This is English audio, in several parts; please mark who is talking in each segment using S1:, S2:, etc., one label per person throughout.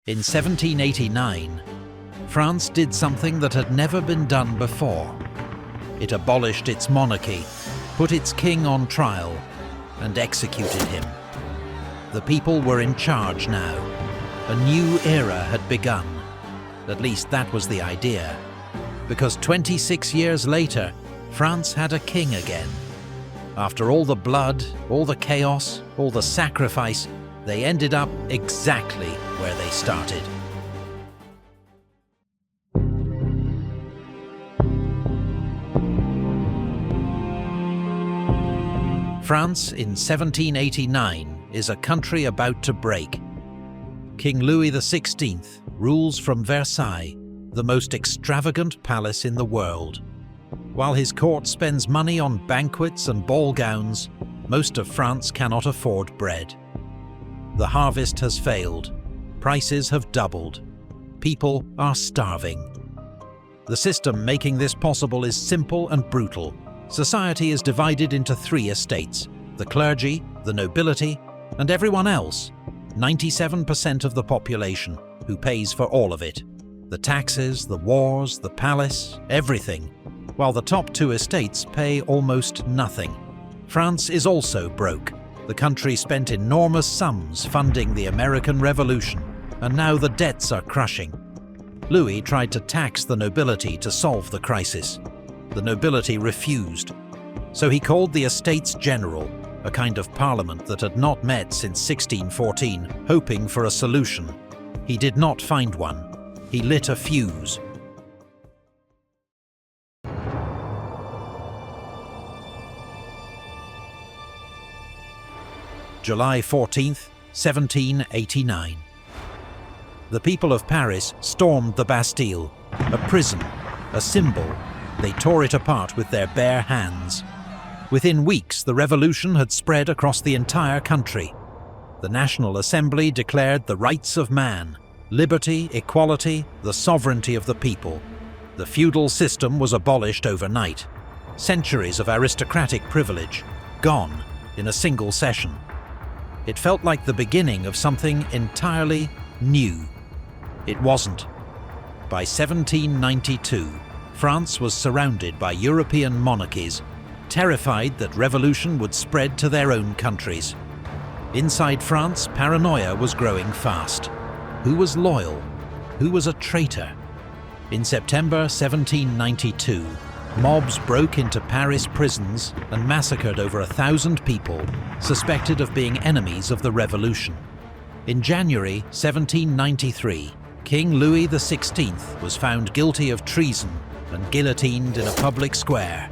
S1: In 1789, France did something that had never been done before. It abolished its monarchy, put its king on trial, and executed him. The people were in charge now. A new era had begun. At least that was the idea. Because 26 years later, France had a king again. After all the blood, all the chaos, all the sacrifice, they ended up exactly where they started. France in 1789 is a country about to break. King Louis XVI rules from Versailles, the most extravagant palace in the world. While his court spends money on banquets and ball gowns, most of France cannot afford bread. The harvest has failed. Prices have doubled. People are starving. The system making this possible is simple and brutal. Society is divided into three estates: the clergy, the nobility, and everyone else, 97% of the population, who pays for all of it. The taxes, the wars, the palace, everything, while the top two estates pay almost nothing. France is also broke. The country spent enormous sums funding the American Revolution, and now the debts are crushing. Louis tried to tax the nobility to solve the crisis. The nobility refused, so he called the Estates General, a kind of parliament that had not met since 1614, hoping for a solution. He did not find one. He lit a fuse. July 14th, 1789. The people of Paris stormed the Bastille, a prison, a symbol. They tore it apart with their bare hands. Within weeks, the revolution had spread across the entire country. The National Assembly declared the rights of man, liberty, equality, the sovereignty of the people. The feudal system was abolished overnight. Centuries of aristocratic privilege, gone in a single session. It felt like the beginning of something entirely new. It wasn't. By 1792, France was surrounded by European monarchies, terrified that revolution would spread to their own countries. Inside France, paranoia was growing fast. Who was loyal? Who was a traitor? In September 1792, mobs broke into Paris prisons and massacred over 1,000 people suspected of being enemies of the revolution. In January 1793, King Louis XVI was found guilty of treason and guillotined in a public square.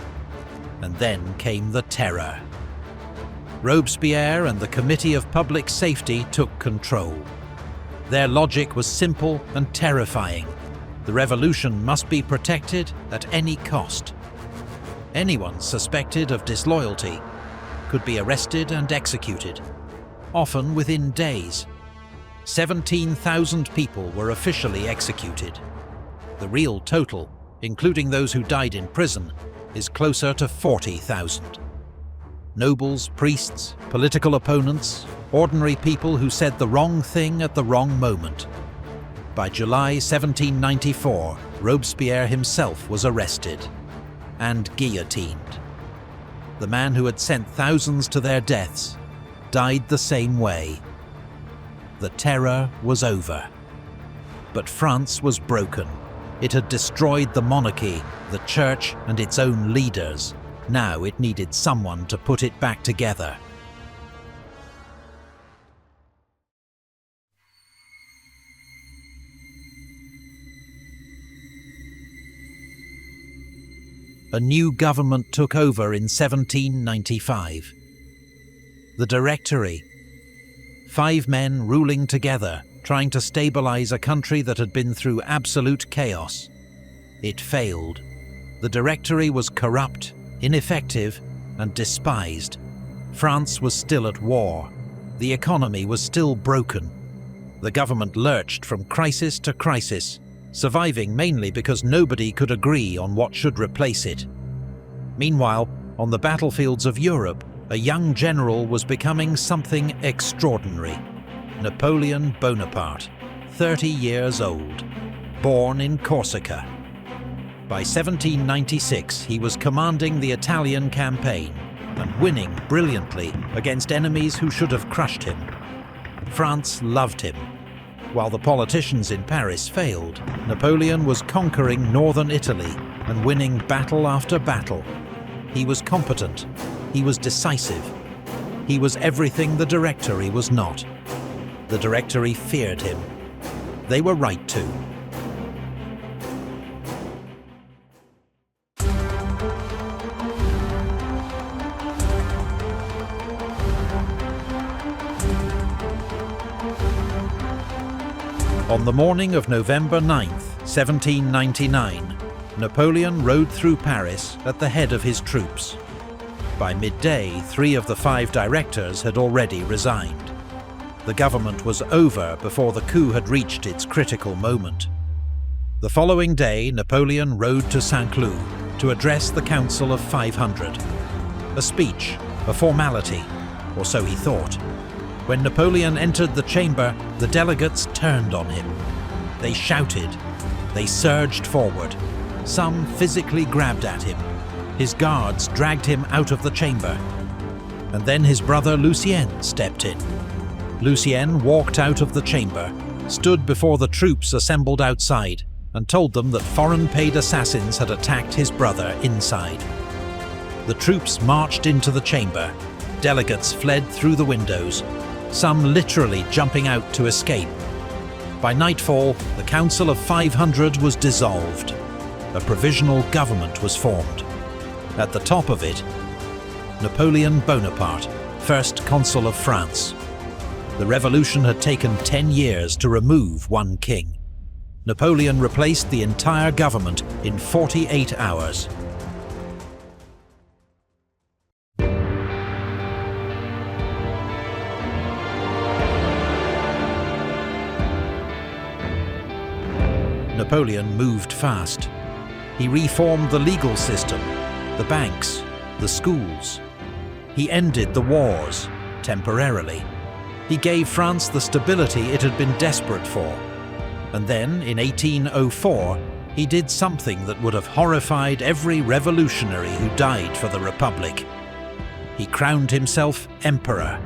S1: And then came the terror. Robespierre and the Committee of Public Safety took control. Their logic was simple and terrifying. The revolution must be protected at any cost. Anyone suspected of disloyalty could be arrested and executed, often within days. 17,000 people were officially executed. The real total, including those who died in prison, is closer to 40,000. Nobles, priests, political opponents, ordinary people who said the wrong thing at the wrong moment. By July 1794, Robespierre himself was arrested and guillotined. The man who had sent thousands to their deaths died the same way. The terror was over. But France was broken. It had destroyed the monarchy, the church, and its own leaders. Now it needed someone to put it back together. A new government took over in 1795. The Directory. 5 men ruling together, trying to stabilize a country that had been through absolute chaos. It failed. The Directory was corrupt, ineffective, and despised. France was still at war. The economy was still broken. The government lurched from crisis to crisis, surviving mainly because nobody could agree on what should replace it. Meanwhile, on the battlefields of Europe, a young general was becoming something extraordinary. Napoleon Bonaparte. 30 years old, born in Corsica. By 1796, he was commanding the Italian campaign and winning brilliantly against enemies who should have crushed him. France loved him. While the politicians in Paris failed, Napoleon was conquering northern Italy and winning battle after battle. He was competent. He was decisive. He was everything the Directory was not. The Directory feared him. They were right to. On the morning of November 9th, 1799, Napoleon rode through Paris at the head of his troops. By midday, 3 of the 5 directors had already resigned. The government was over before the coup had reached its critical moment. The following day, Napoleon rode to Saint-Cloud to address the Council of 500. A speech, a formality, or so he thought. When Napoleon entered the chamber, the delegates turned on him. They shouted. They surged forward. Some physically grabbed at him. His guards dragged him out of the chamber. And then his brother Lucien stepped in. Lucien walked out of the chamber, stood before the troops assembled outside, and told them that foreign-paid assassins had attacked his brother inside. The troops marched into the chamber. Delegates fled through the windows, some literally jumping out to escape. By nightfall, the Council of 500 was dissolved. A provisional government was formed. At the top of it, Napoleon Bonaparte, first consul of France. The revolution had taken 10 years to remove one king. Napoleon replaced the entire government in 48 hours. Napoleon moved fast. He reformed the legal system, the banks, the schools. He ended the wars, temporarily. He gave France the stability it had been desperate for. And then, in 1804, he did something that would have horrified every revolutionary who died for the Republic. He crowned himself emperor.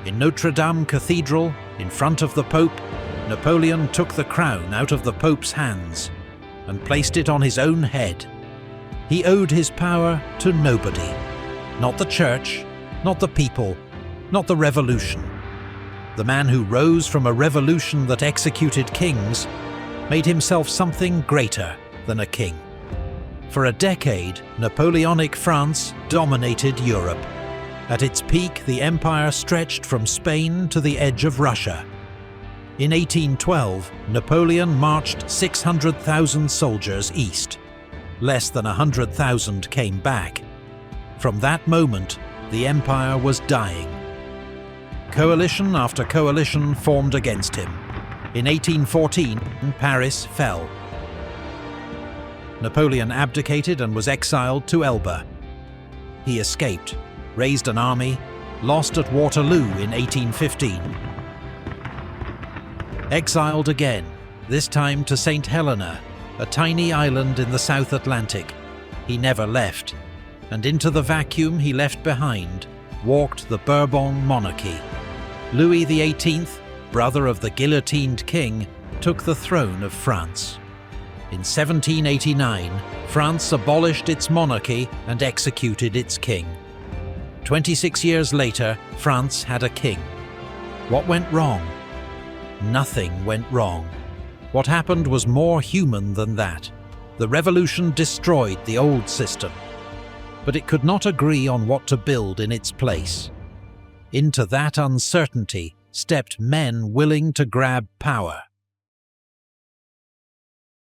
S1: In Notre Dame Cathedral, in front of the Pope, Napoleon took the crown out of the Pope's hands and placed it on his own head. He owed his power to nobody. Not the church, not the people, not the revolution. The man who rose from a revolution that executed kings made himself something greater than a king. For a decade, Napoleonic France dominated Europe. At its peak, the empire stretched from Spain to the edge of Russia. In 1812, Napoleon marched 600,000 soldiers east. Less than 100,000 came back. From that moment, the empire was dying. Coalition after coalition formed against him. In 1814, Paris fell. Napoleon abdicated and was exiled to Elba. He escaped, raised an army, lost at Waterloo in 1815. Exiled again, this time to St. Helena, a tiny island in the South Atlantic. He never left, and into the vacuum he left behind walked the Bourbon monarchy. Louis XVIII, brother of the guillotined king, took the throne of France. In 1789, France abolished its monarchy and executed its king. 26 years later, France had a king. What went wrong? Nothing went wrong. What happened was more human than that. The revolution destroyed the old system, but it could not agree on what to build in its place. Into that uncertainty stepped men willing to grab power.